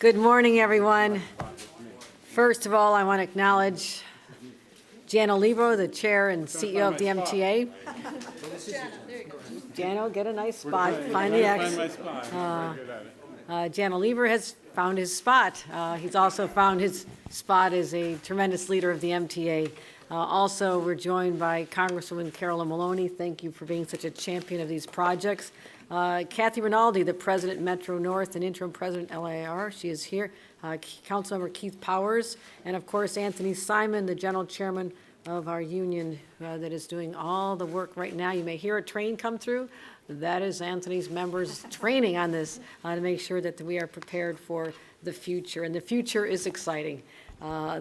Good morning, everyone. First of all, I want to acknowledge Jano Libro, the chair and CEO of the MTA. Jano, get a nice spot. Find the X. Jano Libro has found his spot. He's also found his spot as a tremendous leader of the MTA. Also, we're joined by Congresswoman Carolyn Maloney. Thank you for being such a champion of these projects. Kathy Rinaldi, the president Metro North and interim president LAR, she is here. Councilmember Keith Powers, and of course Anthony Simon, the general chairman of our union that is doing all the work right now. You may hear a train come through. That is Anthony's members training on this to make sure that we are prepared for the future, and the future is exciting.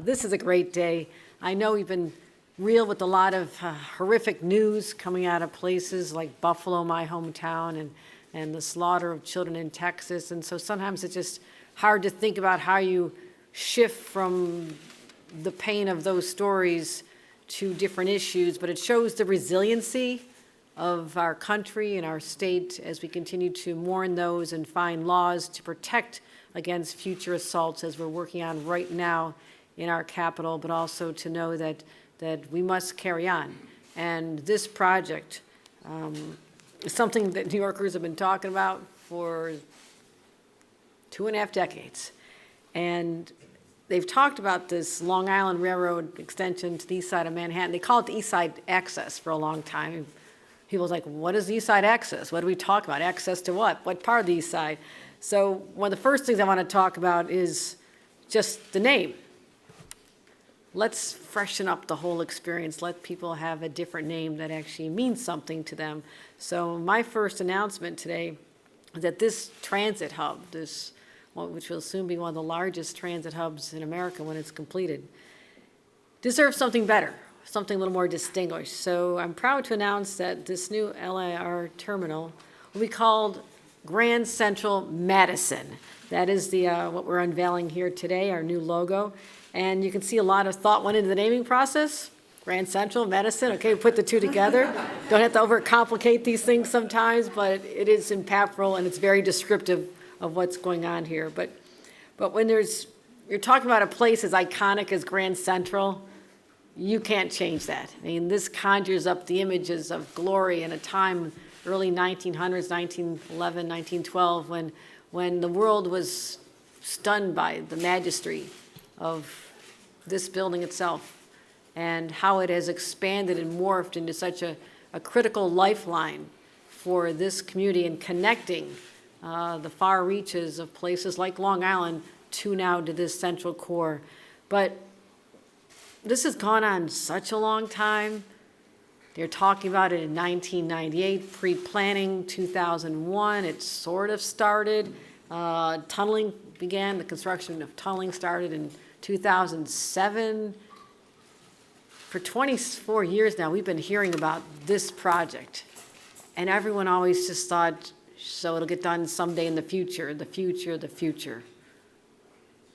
This is a great day. I know we've been real with a lot of horrific news coming out of places like Buffalo, my hometown, and the slaughter of children in Texas. And so sometimes it's just hard to think about how you shift from the pain of those stories to different issues, but it shows the resiliency of our country and our state as we continue to mourn those and find laws to protect against future assaults as we're working on right now in our capital, but also to know that we must carry on. And this project is something that New Yorkers have been talking about for 2.5 decades. And they've talked about this Long Island Railroad extension to the east side of Manhattan. They call it the East Side Access for a long time. People was like, what is the East Side Access? What do we talk about? Access to what? What part of the East Side? So one of the first things I want to talk about is just the name. Let's freshen up the whole experience. Let people have a different name that actually means something to them. So my first announcement today is that this transit hub, which will soon be one of the largest transit hubs in America when it's completed, deserves something better, something a little more distinguished. So I'm proud to announce that this new LIR terminal will be called Grand Central Madison. That is what we're unveiling here today, our new logo. And you can see a lot of thought went into the naming process. Grand Central, Madison, okay, put the two together. Don't have to overcomplicate these things sometimes, but it is impactful and it's very descriptive of what's going on here. But when you're talking about a place as iconic as Grand Central, you can't change that. I mean, this conjures up the images of glory in a time, early 1900s, 1911, 1912, when the world was stunned by the majesty of this building itself and how it has expanded and morphed into such a critical lifeline for this community and connecting the far reaches of places like Long Island to this central core. But this has gone on such a long time. They're talking about it in 1998, pre-planning 2001. It sort of started. Tunneling began, the construction of tunneling started in 2007. For 24 years now, we've been hearing about this project. And everyone always just thought, so it'll get done someday in the future, the future, the future.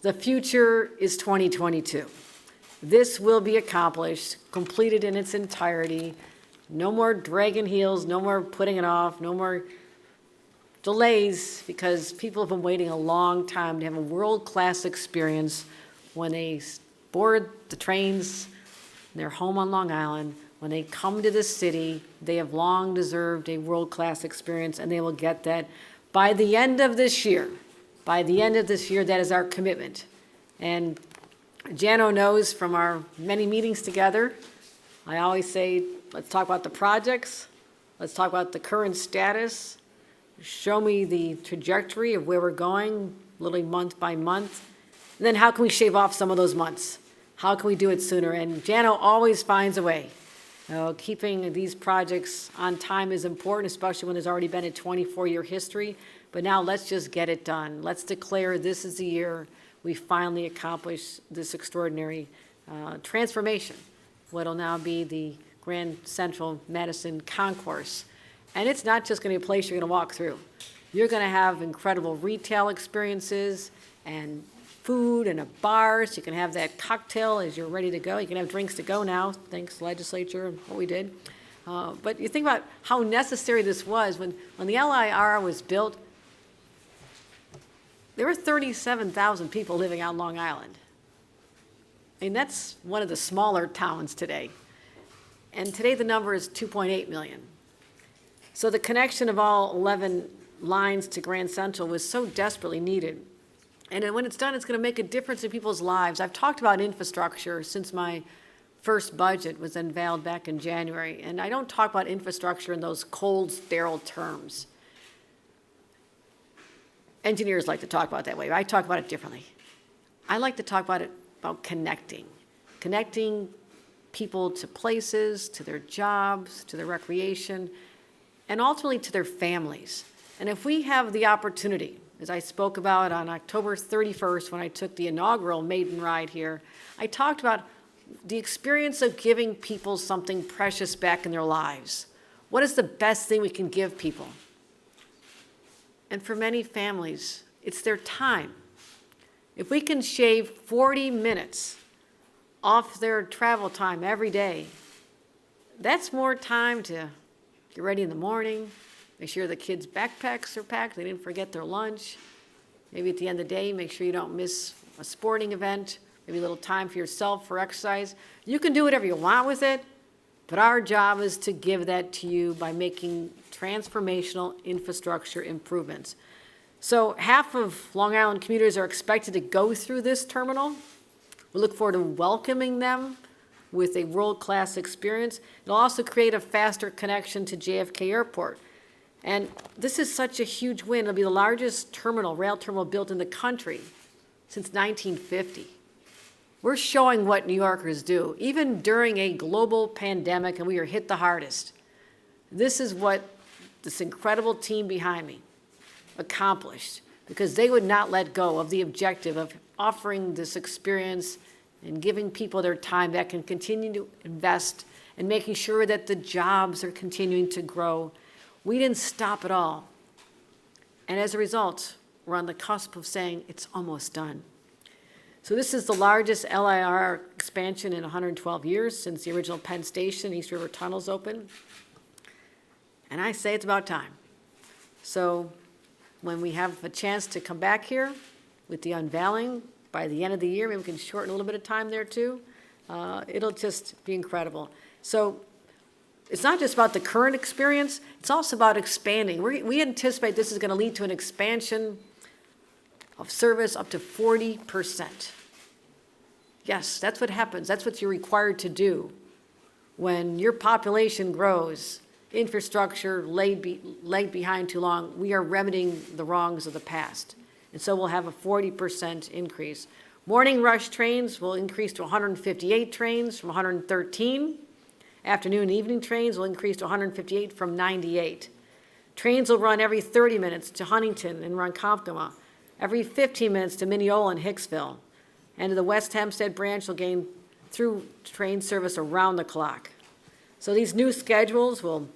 The future is 2022. This will be accomplished, completed in its entirety. No more dragging heels, no more putting it off, no more delays, because people have been waiting a long time to have a world-class experience when they board the trains, they're home on Long Island. When they come to this city, they have long deserved a world-class experience, and they will get that by the end of this year. By the end of this year, that is our commitment. And Jano knows from our many meetings together, I always say, let's talk about the projects, let's talk about the current status, show me the trajectory of where we're going, literally month by month. And then how can we shave off some of those months? How can we do it sooner? And Jano always finds a way. Keeping these projects on time is important, especially when there's already been a 24-year history. But now let's just get it done. Let's declare this is the year we finally accomplish this extraordinary transformation. What'll now be the Grand Central Madison Concourse. And it's not just going to be a place you're going to walk through. You're going to have incredible retail experiences and food and a bar, so you can have that cocktail as you're ready to go. You can have drinks to go now, thanks legislature and what we did. But you think about how necessary this was when the LIR was built. there were 37,000 people living on Long Island. I mean, that's one of the smaller towns today. And today the number is 2.8 million. So the connection of all 11 lines to Grand Central was so desperately needed. And then when it's done, it's going to make a difference in people's lives. I've talked about infrastructure since my first budget was unveiled back in January. And I don't talk about infrastructure in those cold, sterile terms. Engineers like to talk about it that way. I talk about it differently. I like to talk about connecting people to places, to their jobs, to their recreation, and ultimately to their families. And if we have the opportunity, as I spoke about on October 31st when I took the inaugural maiden ride here, I talked about the experience of giving people something precious back in their lives. What is the best thing we can give people? And for many families, it's their time. If we can shave 40 minutes off their travel time every day, that's more time to get ready in the morning, make sure the kids' backpacks are packed, they didn't forget their lunch. Maybe at the end of the day, make sure you don't miss a sporting event, maybe a little time for yourself for exercise. You can do whatever you want with it, but our job is to give that to you by making transformational infrastructure improvements. So half of Long Island commuters are expected to go through this terminal. We look forward to welcoming them with a world-class experience. It'll also create a faster connection to JFK Airport. And this is such a huge win. It'll be the largest terminal, rail terminal built in the country since 1950. We're showing what New Yorkers do, even during a global pandemic, and we are hit the hardest. This is what this incredible team behind me accomplished, because they would not let go of the objective of offering this experience and giving people their time back and continue to invest and making sure that the jobs are continuing to grow. We didn't stop at all. And as a result, we're on the cusp of saying it's almost done. So this is the largest LIR expansion in 112 years since the original Penn Station, East River Tunnels opened. And I say it's about time. So when we have a chance to come back here with the unveiling by the end of the year, maybe we can shorten a little bit of time there too. It'll just be incredible. So it's not just about the current experience, it's also about expanding. We anticipate this is going to lead to an expansion of service up to 40%. Yes, that's what happens. That's what you're required to do when your population grows. Infrastructure laid behind too long, we are remedying the wrongs of the past. And so we'll have a 40% increase. Morning rush trains will increase to 158 trains from 113. Afternoon and evening trains will increase to 158 from 98. Trains will run every 30 minutes to Huntington and Ronkonkoma, every 15 minutes to Mineola and Hicksville. And the West Hempstead branch will gain through train service around the clock. So these new schedules will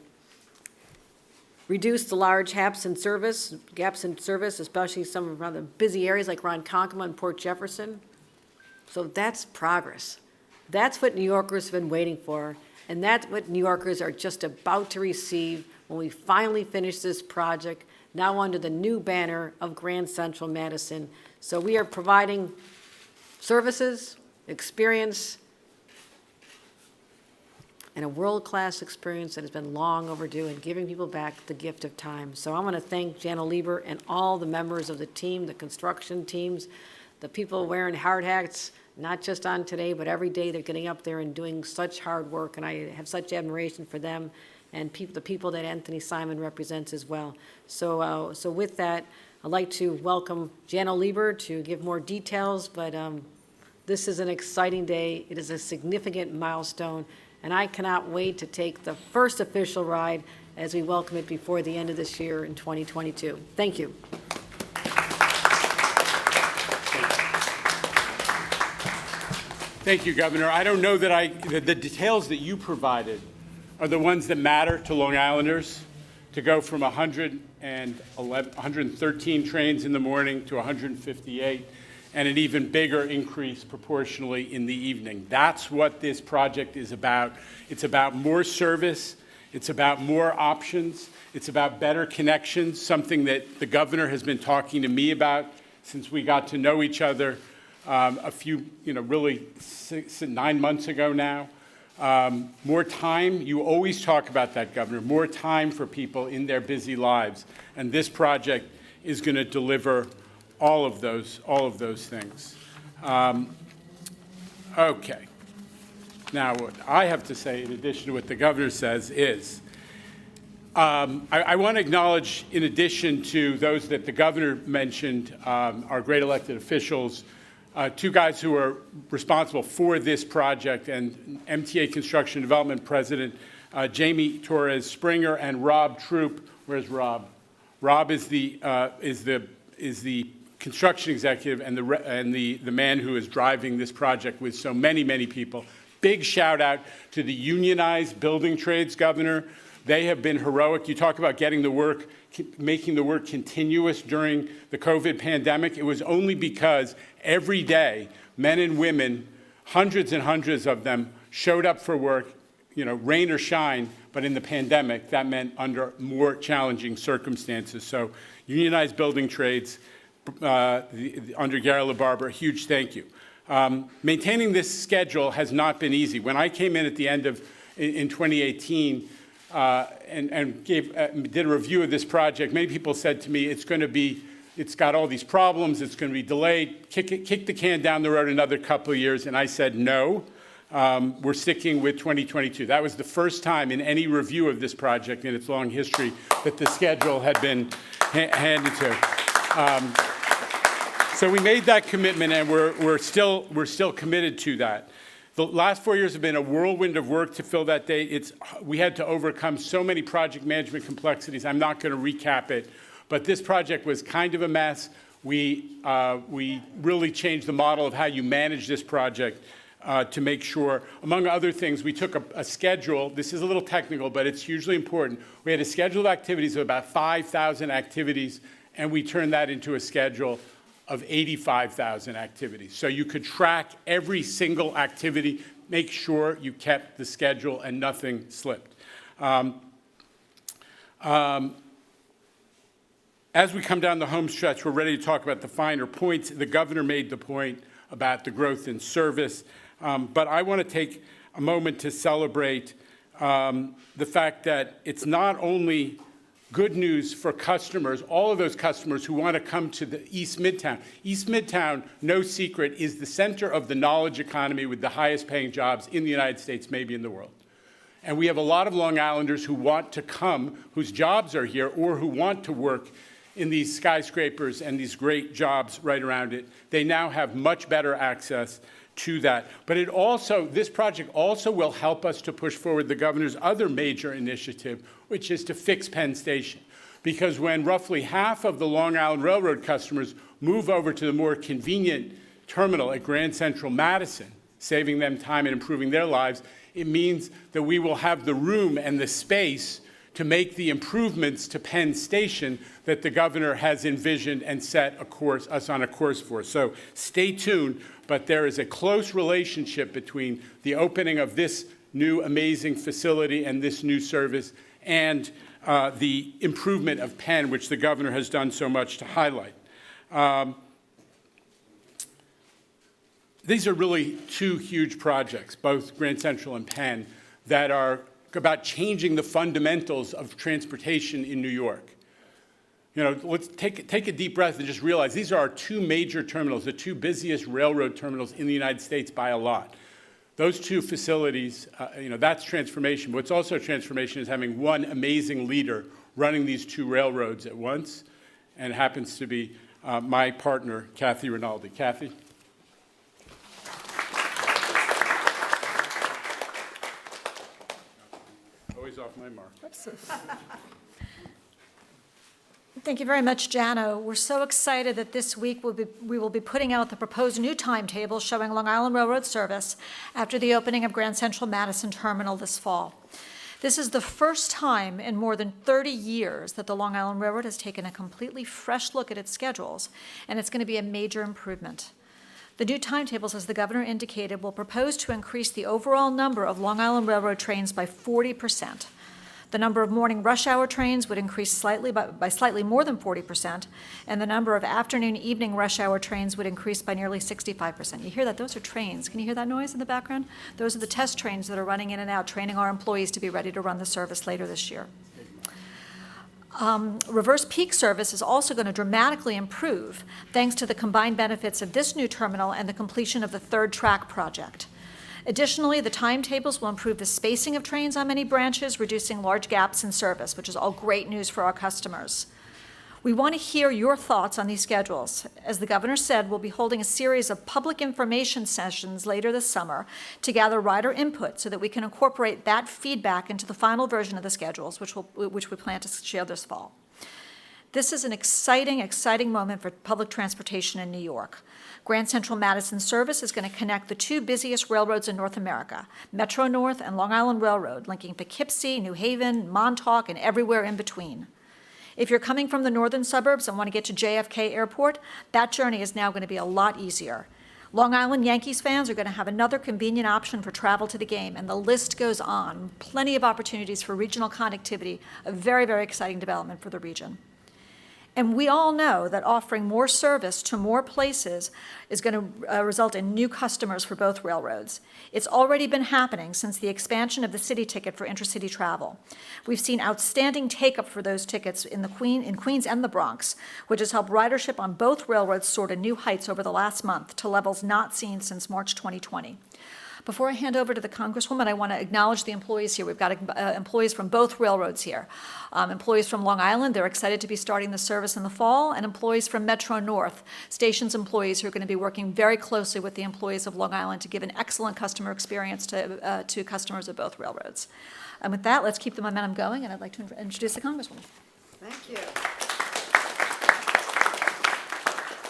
reduce the large gaps in service, especially some around the busy areas like Ronkonkoma and Port Jefferson. So that's progress. That's what New Yorkers have been waiting for, and that's what New Yorkers are just about to receive when we finally finish this project, now under the new banner of Grand Central Madison. So we are providing services, experience, and a world-class experience that has been long overdue and giving people back the gift of time. So I want to thank Jana Lieber and all the members of the team, the construction teams, the people wearing hard hats, not just on today, but every day they're getting up there and doing such hard work, and I have such admiration for them and the people that Anthony Simon represents as well. So with that, I'd like to welcome Jana Lieber to give more details, but this is an exciting day. It is a significant milestone, and I cannot wait to take the first official ride as we welcome it before the end of this year in 2022. Thank you. Thank you, Governor. I don't know that the details that you provided are the ones that matter to Long Islanders, to go from 113 trains in the morning to 158, and an even bigger increase proportionally in the evening. That's what this project is about. It's about more service. It's about more options. It's about better connections, something that the governor has been talking to me about since we got to know each other a few, really 9 months ago now. More time, you always talk about that, Governor, more time for people in their busy lives. And this project is going to deliver all of those things. Okay. Now, what I have to say, in addition to what the governor says, is I want to acknowledge, in addition to those that the governor mentioned, our great elected officials, two guys who are responsible for this project, and MTA Construction Development President Jamie Torres Springer and Rob Troop. Where's Rob? Rob is the construction executive and the man who is driving this project with so many people. Big shout out to the unionized building trades, Governor. They have been heroic. You talk about getting the work, making the work continuous during the COVID pandemic. It was only because every day, men and women, hundreds and hundreds of them, showed up for work, rain or shine, but in the pandemic, that meant under more challenging circumstances. So unionized building trades, under Gary LaBarbera, a huge thank you. Maintaining this schedule has not been easy. When I came in at the end of, in 2018, and did a review of this project, many people said to me, it's got all these problems, it's going to be delayed, kick the can down the road another couple of years, and I said no. We're sticking with 2022. That was the first time in any review of this project in its long history that the schedule had been handed to. So we made that commitment, and we're still committed to that. The last 4 years have been a whirlwind of work to fill that date. We had to overcome so many project management complexities. I'm not going to recap it, but this project was kind of a mess. We really changed the model of how you manage this project to make sure, among other things, we took a schedule. This is a little technical, but it's hugely important. We had a schedule of activities of about 5,000 activities, and we turned that into a schedule of 85,000 activities. So you could track every single activity, make sure you kept the schedule and nothing slipped. As we come down the home stretch, we're ready to talk about the finer points. The governor made the point about the growth in service, but I want to take a moment to celebrate the fact that it's not only good news for customers, all of those customers who want to come to the East Midtown. East Midtown, no secret, is the center of the knowledge economy with the highest paying jobs in the United States, maybe in the world. And we have a lot of Long Islanders who want to come, whose jobs are here, or who want to work in these skyscrapers and these great jobs right around it. They now have much better access to that. But this project also will help us to push forward the governor's other major initiative, which is to fix Penn Station. Because when roughly half of the Long Island Railroad customers move over to the more convenient terminal at Grand Central Madison, saving them time and improving their lives, it means that we will have the room and the space to make the improvements to Penn Station that the governor has envisioned and set us on a course for. So stay tuned, but there is a close relationship between the opening of this new amazing facility and this new service and the improvement of Penn, which the governor has done so much to highlight. These are really two huge projects, both Grand Central and Penn, that are about changing the fundamentals of transportation in New York. Let's take a deep breath and just realize these are our two major terminals, the two busiest railroad terminals in the United States by a lot. Those two facilities, that's transformation. But what's also transformation is having one amazing leader running these two railroads at once, and it happens to be my partner, Kathy Rinaldi. Kathy? Always off my mark. Thank you very much, Jano. We're so excited that this week we will be putting out the proposed new timetable showing Long Island Railroad service after the opening of Grand Central Madison Terminal this fall. This is the first time in more than 30 years that the Long Island Railroad has taken a completely fresh look at its schedules, and it's going to be a major improvement. The new timetables, as the governor indicated, will propose to increase the overall number of Long Island Railroad trains by 40%. The number of morning rush hour trains would increase slightly by slightly more than 40%, and the number of afternoon evening rush hour trains would increase by nearly 65%. You hear that? Those are trains. Can you hear that noise in the background? Those are the test trains that are running in and out, training our employees to be ready to run the service later this year. Reverse peak service is also going to dramatically improve thanks to the combined benefits of this new terminal and the completion of the third track project. Additionally, the timetables will improve the spacing of trains on many branches, reducing large gaps in service, which is all great news for our customers. We want to hear your thoughts on these schedules. As the governor said, we'll be holding a series of public information sessions later this summer to gather rider input so that we can incorporate that feedback into the final version of the schedules, which we plan to share this fall. This is an exciting, exciting moment for public transportation in New York. Grand Central Madison service is going to connect the two busiest railroads in North America, Metro North and Long Island Railroad, linking Poughkeepsie, New Haven, Montauk, and everywhere in between. If you're coming from the northern suburbs and want to get to JFK Airport, that journey is now going to be a lot easier. Long Island Yankees fans are going to have another convenient option for travel to the game, and the list goes on. Plenty of opportunities for regional connectivity, a very, very exciting development for the region. And we all know that offering more service to more places is going to result in new customers for both railroads. It's already been happening since the expansion of the city ticket for intercity travel. We've seen outstanding take-up for those tickets in Queens and the Bronx, which has helped ridership on both railroads soar to new heights over the last month to levels not seen since March 2020. Before I hand over to the Congresswoman, I want to acknowledge the employees here. We've got employees from both railroads here. Employees from Long Island, they're excited to be starting the service in the fall, and employees from Metro North, stations employees who are going to be working very closely with the employees of Long Island to give an excellent customer experience to customers of both railroads. And with that, let's keep the momentum going, and I'd like to introduce the Congresswoman. Thank you.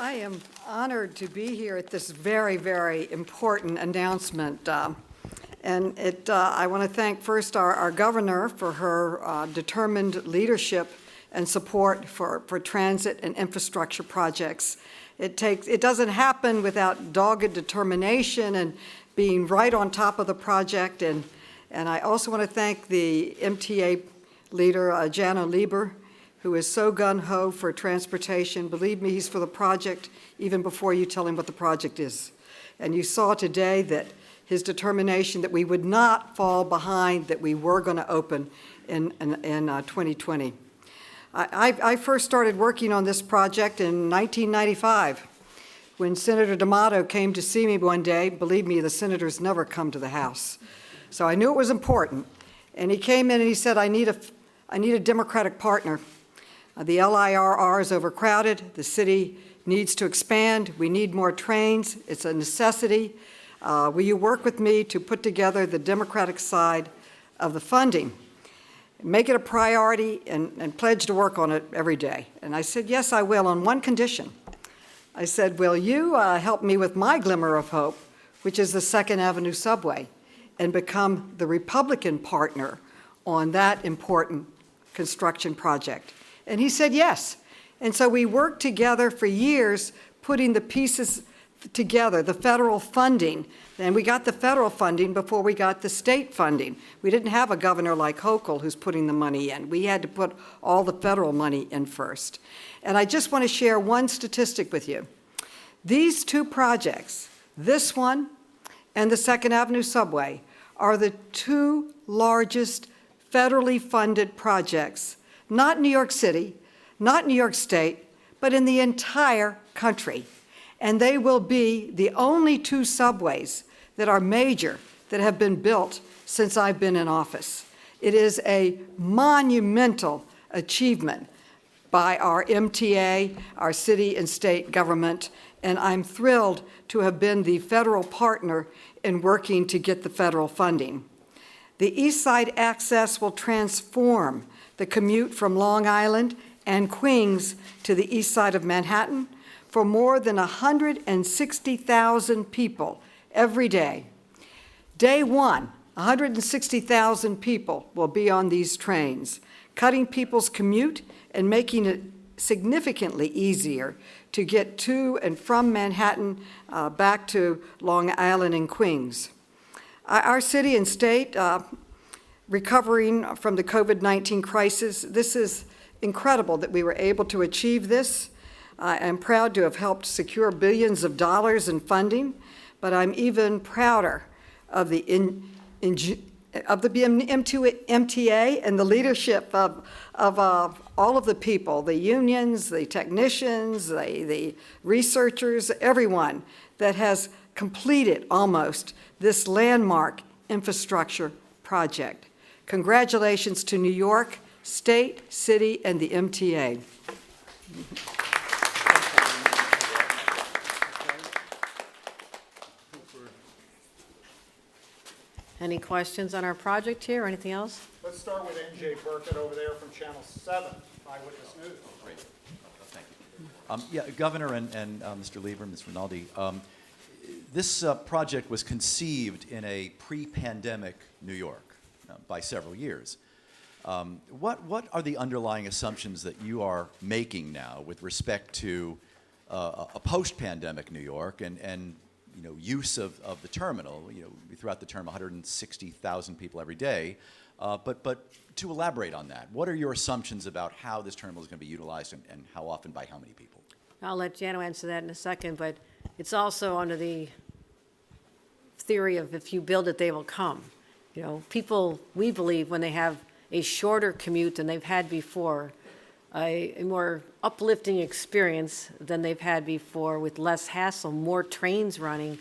I am honored to be here at this very, very important announcement. I want to thank first our governor for her determined leadership and support for transit and infrastructure projects. It doesn't happen without dogged determination and being right on top of the project. And I also want to thank the MTA leader, Jana Lieber, who is so gung-ho for transportation. Believe me, he's for the project even before you tell him what the project is. And you saw today that his determination that we would not fall behind, that we were going to open in 2020. I first started working on this project in 1995 when Senator D'Amato came to see me one day. Believe me, the senators never come to the House. So I knew it was important. And he came in and he said, I need a Democratic partner. The LIRR is overcrowded. The city needs to expand. We need more trains. It's a necessity. Will you work with me to put together the Democratic side of the funding? Make it a priority and pledge to work on it every day. And I said, yes, I will, on one condition. I said, will you help me with my glimmer of hope, which is the 2nd Avenue subway, and become the Republican partner on that important construction project? And he said yes. And so we worked together for years, putting the pieces together, the federal funding. And we got the federal funding before we got the state funding. We didn't have a governor like Hochul who's putting the money in. We had to put all the federal money in first. And I just want to share one statistic with you. These two projects, this one and the 2nd Avenue subway, are the two largest federally funded projects, not New York City, not New York State, but in the entire country. And they will be the only two subways that are major that have been built since I've been in office. It is a monumental achievement by our MTA, our city and state government, and I'm thrilled to have been the federal partner in working to get the federal funding. The East Side access will transform the commute from Long Island and Queens to the east side of Manhattan for more than 160,000 people every day. Day one, 160,000 people will be on these trains, cutting people's commute and making it significantly easier to get to and from Manhattan back to Long Island and Queens. Our city and state recovering from the COVID-19 crisis. This is incredible that we were able to achieve this. I'm proud to have helped secure billions of dollars in funding, but I'm even prouder of the MTA and the leadership of all of the people, the unions, the technicians, the researchers, everyone that has completed almost this landmark infrastructure project. Congratulations to New York, state, city, and the MTA. Any questions on our project here or anything else? Let's start with NJ Burkett over there from Channel 7, Eyewitness News. Great. Thank you. Yeah, Governor and Mr. Lieber, Ms. Rinaldi, this project was conceived in a pre-pandemic New York by several years. What are the underlying assumptions that you are making now with respect to a post-pandemic New York and use of the terminal? We threw out the term 160,000 people every day, but to elaborate on that, what are your assumptions about how this terminal is going to be utilized and how often by how many people? I'll let Jano answer that in a second, but it's also under the theory of if you build it, they will come. People, we believe, when they have a shorter commute than they've had before, a more uplifting experience than they've had before with less hassle, more trains running,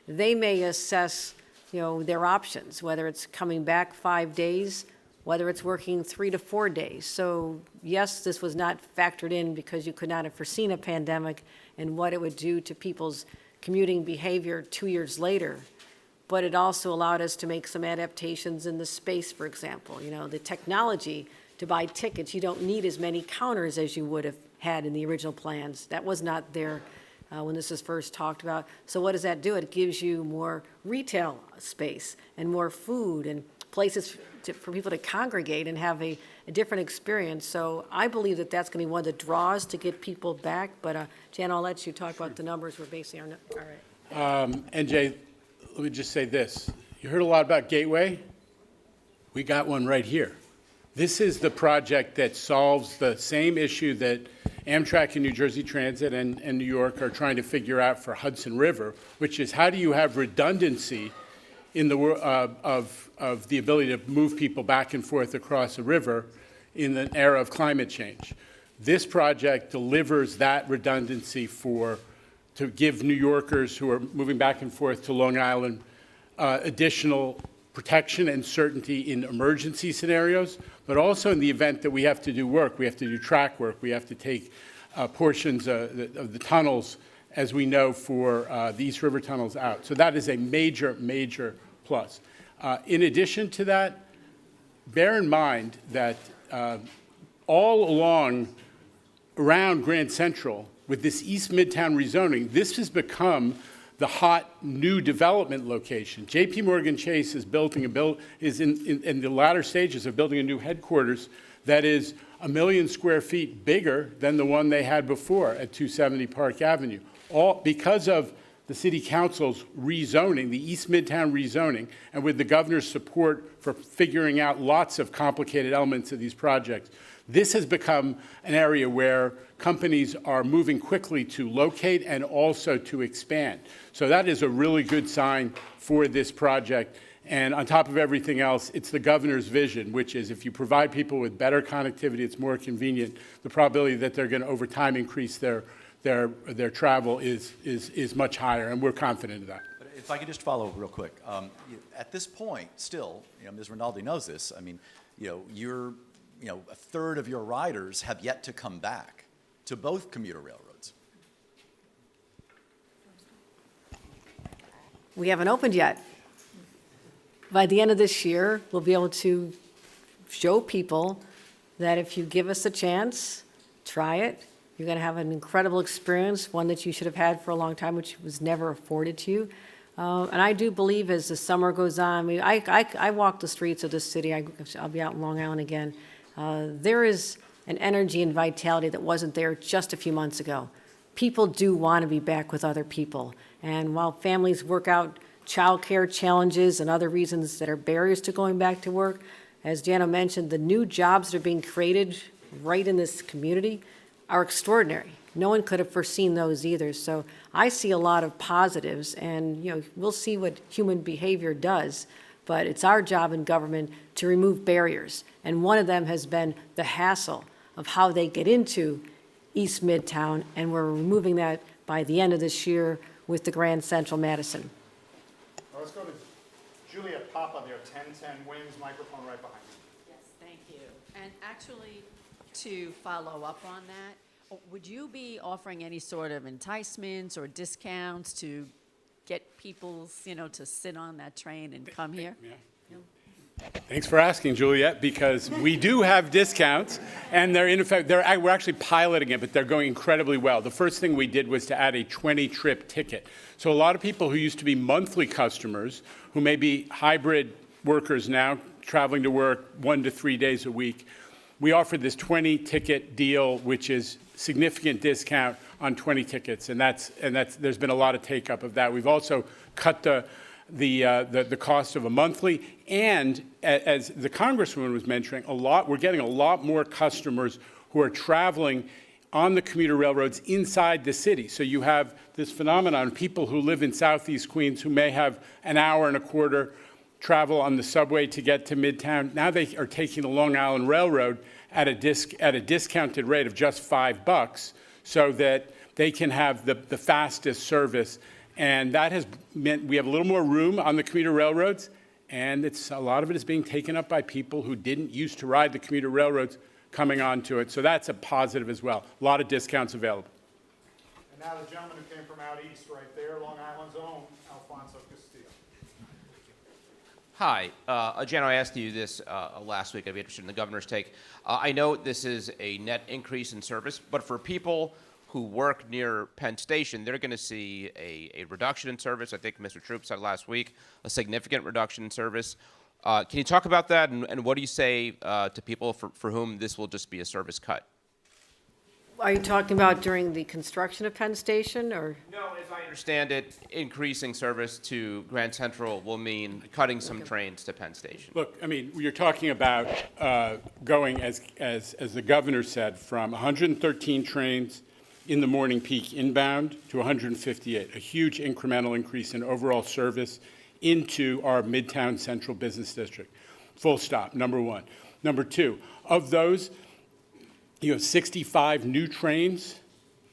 they may assess, their options, whether it's coming back 5 days, whether it's working 3 to 4 days. So yes, this was not factored in because you could not have foreseen a pandemic and what it would do to people's commuting behavior 2 years later. But it also allowed us to make some adaptations in the space, for example. The technology to buy tickets, you don't need as many counters as you would have had in the original plans. That was not there when this was first talked about. So what does that do? It gives you more retail space and more food and places for people to congregate and have a different experience. So I believe that that's going to be one of the draws to get people back. But Jan, I'll let you talk about the numbers we're basing our. All right. NJ, let me just say this. You heard a lot about Gateway. We got one right here. This is the project that solves the same issue that Amtrak and New Jersey Transit and New York are trying to figure out for Hudson River, which is how do you have redundancy in the of the ability to move people back and forth across a river in an era of climate change. This project delivers that redundancy to give New Yorkers who are moving back and forth to Long Island additional protection and certainty in emergency scenarios, but also in the event that we have to do work, we have to do track work, we have to take portions of the tunnels, as we know, for the East River tunnels out. So that is a major, major plus. In addition to that, bear in mind that all along around Grand Central, with this East Midtown rezoning, this has become the hot new development location. J.P. Morgan Chase is in the latter stages of building a new headquarters that is 1 million square feet bigger than the one they had before at 270 Park Avenue. All because of the City Council's rezoning, the East Midtown rezoning, and with the governor's support for figuring out lots of complicated elements of these projects. This has become an area where companies are moving quickly to locate and also to expand. So that is a really good sign for this project. And on top of everything else, it's the governor's vision, which is if you provide people with better connectivity, it's more convenient, the probability that they're going to over time increase their travel is much higher, and we're confident of that. But if I could just follow real quick. At this point, still, Ms. Rinaldi knows this, you're a third of your riders have yet to come back to both commuter railroads. We haven't opened yet. By the end of this year, we'll be able to show people that if you give us a chance, try it, you're going to have an incredible experience, one that you should have had for a long time, which was never afforded to you. And I do believe as the summer goes on, I walk the streets of this city. I'll be out in Long Island again. There is an energy and vitality that wasn't there just a few months ago. People do want to be back with other people. And while families work out childcare challenges and other reasons that are barriers to going back to work, as Jana mentioned, the new jobs that are being created right in this community are extraordinary. No one could have foreseen those either. So I see a lot of positives, and we'll see what human behavior does. But it's our job in government to remove barriers. And one of them has been the hassle of how they get into East Midtown, and we're removing that by the end of this year with the Grand Central Madison. Now let's go to Juliet Papa there, 1010 Wins, microphone right behind you. Yes, thank you. And actually, to follow up on that, would you be offering any sort of enticements or discounts to get people, to sit on that train and come here? Yeah. Thanks for asking, Juliet, because we do have discounts, and they're in effect, we're actually piloting it, but they're going incredibly well. The first thing we did was to add a 20-trip ticket. So a lot of people who used to be monthly customers, who may be hybrid workers now, traveling to work 1 to 3 days a week, we offered this 20-ticket deal, which is significant discount on 20 tickets, and there's been a lot of take-up of that. We've also cut the cost of a monthly, and as the Congresswoman was mentioning, we're getting a lot more customers who are traveling on the commuter railroads inside the city. So you have this phenomenon, people who live in Southeast Queens who may have an hour and a quarter travel on the subway to get to Midtown. Now they are taking the Long Island Railroad at a discounted rate of just $5 so that they can have the fastest service. And that has meant we have a little more room on the commuter railroads, and a lot of it is being taken up by people who didn't used to ride the commuter railroads coming onto it. So that's a positive as well. A lot of discounts available. And now the gentleman who came from out east right there, Long Island's own, Alfonso Castillo. Hi, Jan, I asked you this last week. I'd be interested in the governor's take. I know this is a net increase in service, but for people who work near Penn Station, they're going to see a reduction in service. I think Mr. Troop said last week, a significant reduction in service. Can you talk about that, and what do you say to people for whom this will just be a service cut? Are you talking about during the construction of Penn Station, or? No, as I understand it, increasing service to Grand Central will mean cutting some trains to Penn Station. Look, I mean, you're talking about going, as the governor said, from 113 trains in the morning peak inbound to 158, a huge incremental increase in overall service into our Midtown Central Business District. Full stop, number one. Number two, of those, 65 new trains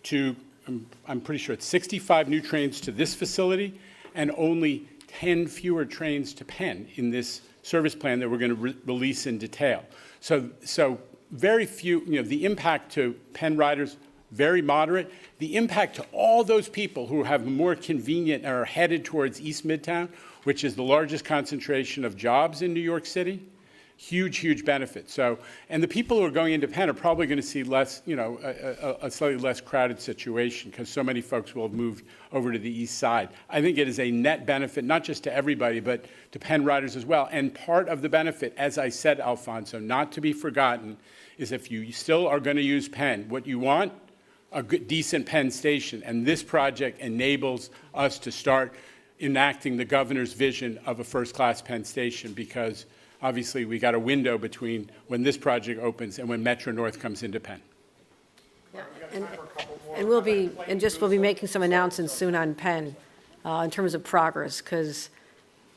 to, I'm pretty sure it's 65 new trains to this facility and only 10 fewer trains to Penn in this service plan that we're going to release in detail. So very few, the impact to Penn riders, very moderate. The impact to all those people who have more convenient or are headed towards East Midtown, which is the largest concentration of jobs in New York City, huge, huge benefit. So, and the people who are going into Penn are probably going to see less, a slightly less crowded situation because so many folks will have moved over to the east side. I think it is a net benefit, not just to everybody, but to Penn riders as well. And part of the benefit, as I said, Alfonso, not to be forgotten, is if you still are going to use Penn, what you want, a good, decent Penn Station. And this project enables us to start enacting the governor's vision of a first-class Penn Station because obviously we got a window between when this project opens and when Metro North comes into Penn. Yeah, and we'll be making some announcements soon on Penn in terms of progress because,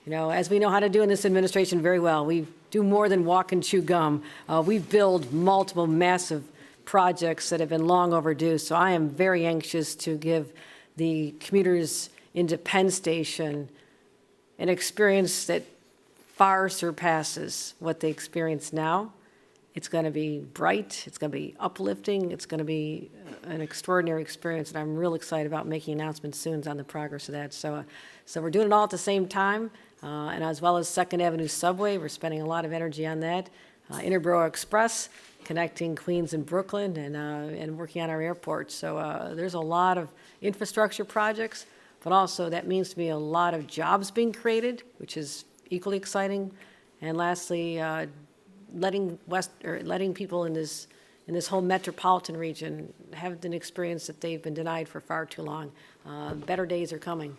as we know how to do in this administration very well, we do more than walk and chew gum. We build multiple massive projects that have been long overdue. So I am very anxious to give the commuters into Penn Station an experience that far surpasses what they experience now. It's going to be bright, it's going to be uplifting, it's going to be an extraordinary experience, and I'm real excited about making announcements soon on the progress of that. So we're doing it all at the same time, and as well as 2nd Avenue Subway, we're spending a lot of energy on that. Interborough Express, connecting Queens and Brooklyn, and working on our airport. So there's a lot of infrastructure projects, but also that means to me a lot of jobs being created, which is equally exciting. And lastly, letting people in this whole metropolitan region have an experience that they've been denied for far too long. Better days are coming.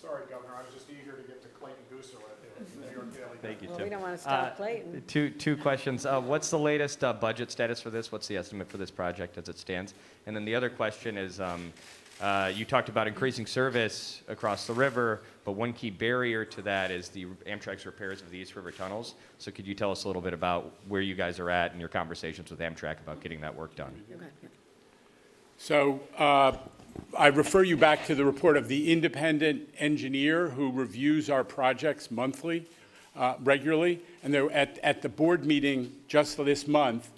Sorry, Governor, I was just eager to get to Clayton Gooser at the New York Daily Thank you, Tim. Well, we don't want to stop Clayton. Two questions. What's the latest budget status for this? What's the estimate for this project as it stands? And then the other question is, you talked about increasing service across the river, but one key barrier to that is the Amtrak's repairs of the East River tunnels. So could you tell us a little bit about where you guys are at in your conversations with Amtrak about getting that work done? So I refer you back to the report of the independent engineer who reviews our projects monthly, regularly. And there, at the board meeting just this month,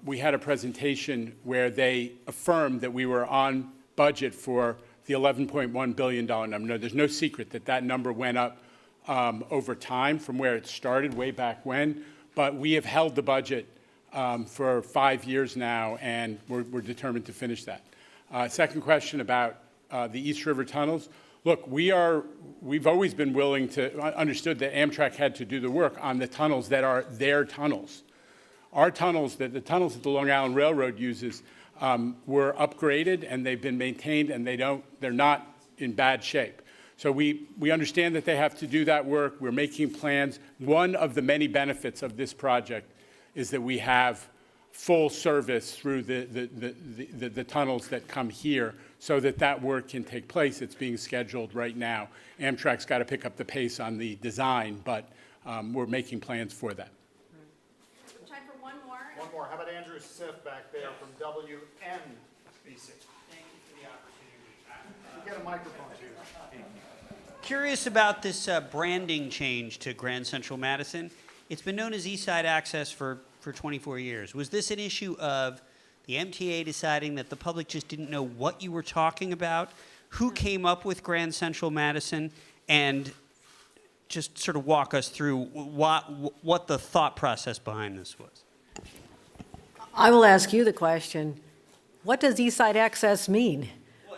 we had a presentation where they affirmed that we were on budget for the $11.1 billion number. No, there's no secret that that number went up over time from where it started way back when, but we have held the budget for 5 years now, and we're determined to finish that. Second question about the East River tunnels. Look, we've always been willing to, understood that Amtrak had to do the work on the tunnels that are their tunnels. Our tunnels, the tunnels that the Long Island Railroad uses, were upgraded and they've been maintained, and they're not in bad shape. So we understand that they have to do that work. We're making plans. One of the many benefits of this project is that we have full service through the tunnels that come here so that that work can take place. It's being scheduled right now. Amtrak's got to pick up the pace on the design, but we're making plans for that. Time for one more. One more. How about Andrew Siff back there from WNBC? Thank you for the opportunity. You get a microphone, too. Curious about this branding change to Grand Central Madison. It's been known as East Side Access for 24 years. Was this an issue of the MTA deciding that the public just didn't know what you were talking about? Who came up with Grand Central Madison? And just sort of walk us through what the thought process behind this was. I will ask you the question, what does East Side Access mean?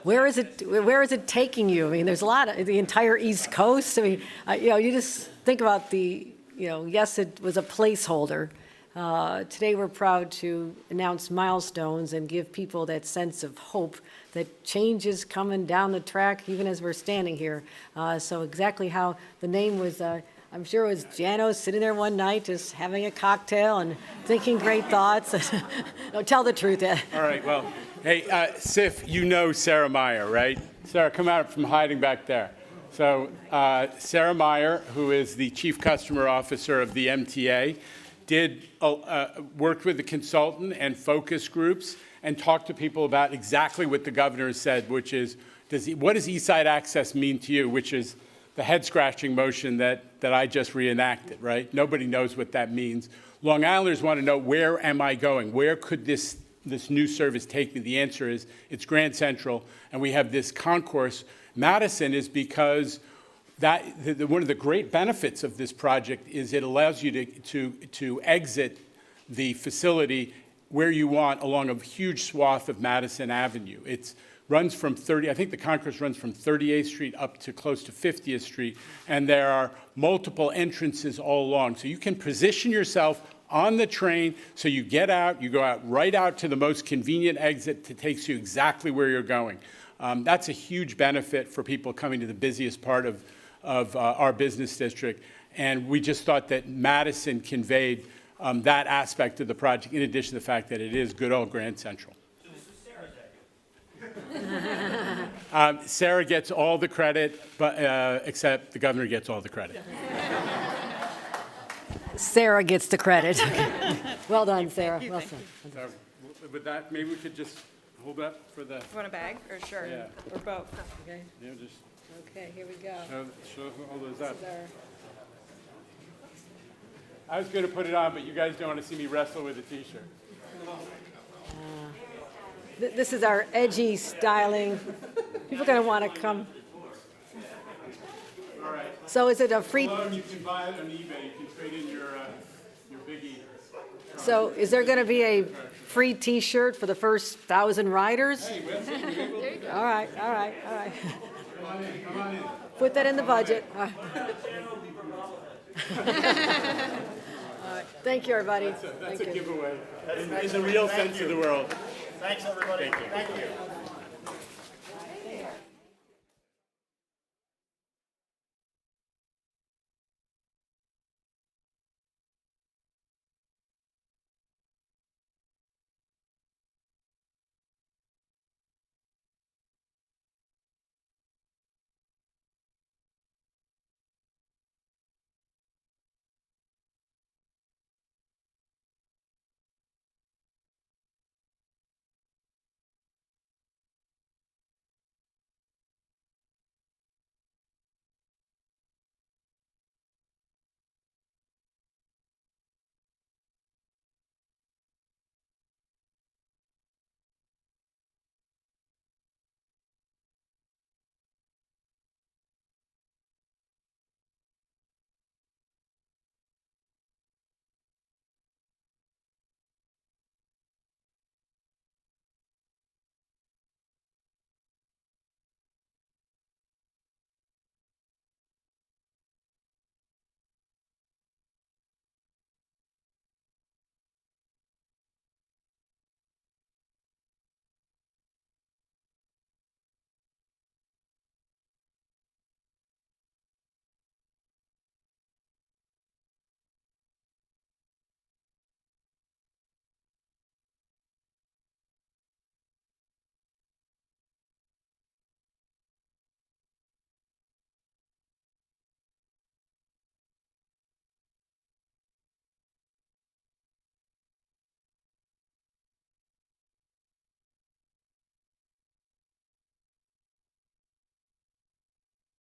Where is it taking you? I mean, there's a lot of, the entire East Coast. I mean, you just think about yes, it was a placeholder. Today we're proud to announce Milestones and give people that sense of hope that change is coming down the track even as we're standing here. So exactly how the name was, I'm sure it was Jano sitting there one night just having a cocktail and thinking great thoughts. No, tell the truth. All right, well, hey, Sif, you know Sarah Meyer, right? Sarah, come out from hiding back there. So Sarah Meyer, who is the Chief Customer Officer of the MTA, worked with the consultant and focus groups and talked to people about exactly what the governor said, which is, what does East Side Access mean to you, which is the head-scratching motion that I just reenacted, right? Nobody knows what that means. Long Islanders want to know, where am I going? Where could this new service take me? The answer is, it's Grand Central, and we have this concourse. Madison is because one of the great benefits of this project is it allows you to exit the facility where you want along a huge swath of Madison Avenue. It runs from I think the concourse runs from 38th Street up to close to 50th Street, and there are multiple entrances all along. So you can position yourself on the train, so you get out, you go right out to the most convenient exit that takes you exactly where you're going. That's a huge benefit for people coming to the busiest part of our business district, and we just thought that Madison conveyed that aspect of the project, in addition to the fact that it is good old Grand Central. Sarah gets all the credit, but except the governor gets all the credit. Sarah gets the credit. Well done, Sarah. Well done. So with that, maybe we could just hold up for the, Want a bag, or sure, Yeah. or both? Okay, just okay, here we go. show all those up. This is our- I was going to put it on, but you guys don't want to see me wrestle with a T-shirt. This is our edgy styling. People are going to want to come. All right. So is it a free, Alone, you can buy it on eBay. You can trade in your biggie. so is there going to be a free T-shirt for the first 1,000 riders? All right, all right, all right. Come on in. Put that in the budget. All right. Thank you, everybody. That's Thank a you. giveaway in the real sense of the world. Thanks, everybody. Thank you.